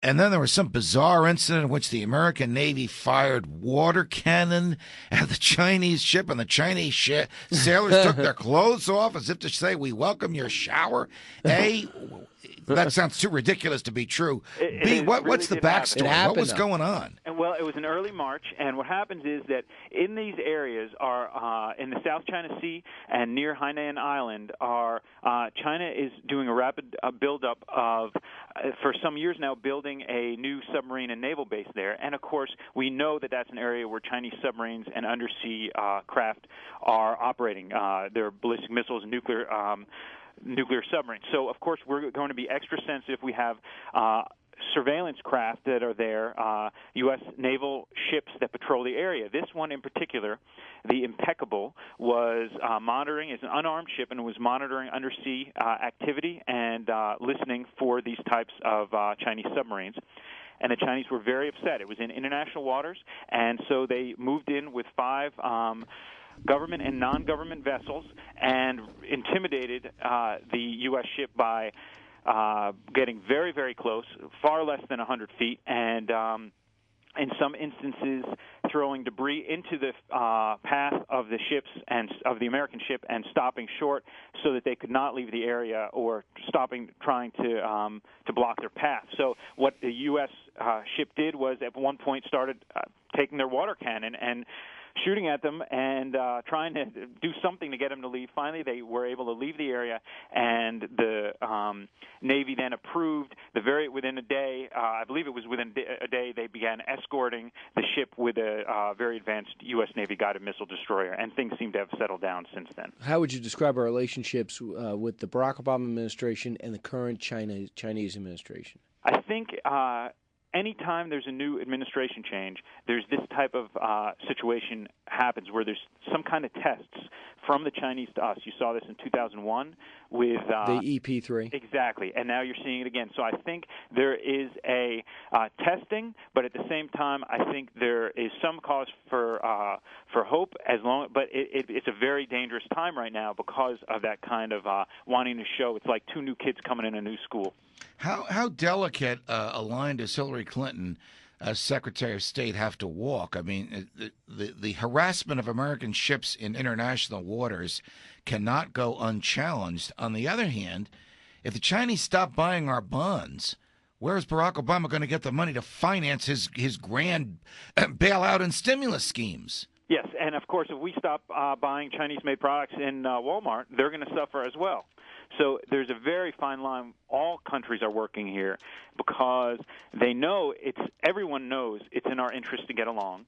And then there was some bizarre incident in which the American Navy fired water cannon at the Chinese ship, and the Chinese sailors took their clothes off as if to say, "We welcome your shower." A, that sounds too ridiculous to be true. B, Really what's the did happen. backstory? It happened, What was though. going on? And well, it was in early March, and what happens is that in these areas are in the South China Sea and near Hainan Island are China is doing a rapid buildup of for some years now building a new submarine and naval base there, and of course we know that that's an area where Chinese submarines and undersea craft are operating. Their ballistic missiles and nuclear submarines. So, of course, we're going to be extra sensitive. We have surveillance craft that are there, U.S. naval ships that patrol the area. This one in particular, the Impeccable, was monitoring, is an unarmed ship, and was monitoring undersea activity and listening for these types of Chinese submarines. And the Chinese were very upset. It was in international waters, and so they moved in with 5 government and non-government vessels and intimidated the U.S. ship by getting very, very close, far less than 100 feet, and in some instances throwing debris into the path of the ships and of the American ship and stopping short so that they could not leave the area, or trying to block their path. So what the U.S. Ship did was at one point started taking their water cannon and shooting at them and trying to do something to get them to leave. Finally, they were able to leave the area, and the Navy then approved within a day. I believe it was within a day they began escorting the ship with a very advanced U.S. Navy guided missile destroyer, and things seem to have settled down since then. How would you describe our relationships with the Barack Obama administration and the current Chinese administration? I think anytime there's a new administration change, there's this type of situation happens where there's some kind of tests from the Chinese to us. You saw this in 2001 with the EP3. Exactly, and now you're seeing it again. So I think there is a testing, but at the same time, I think there is some cause for hope. But it's a very dangerous time right now because of that kind of wanting to show. It's like 2 new kids coming in a new school. How delicate a line does Hillary Clinton, as Secretary of State, have to walk? I mean, the harassment of American ships in international waters cannot go unchallenged. On the other hand, if the Chinese stop buying our bonds, where is Barack Obama going to get the money to finance his grand bailout and stimulus schemes? Yes, and of course, if we stop buying Chinese-made products in Walmart, they're going to suffer as well. So there's a very fine line. All countries are working here because they know everyone knows it's in our interest to get along.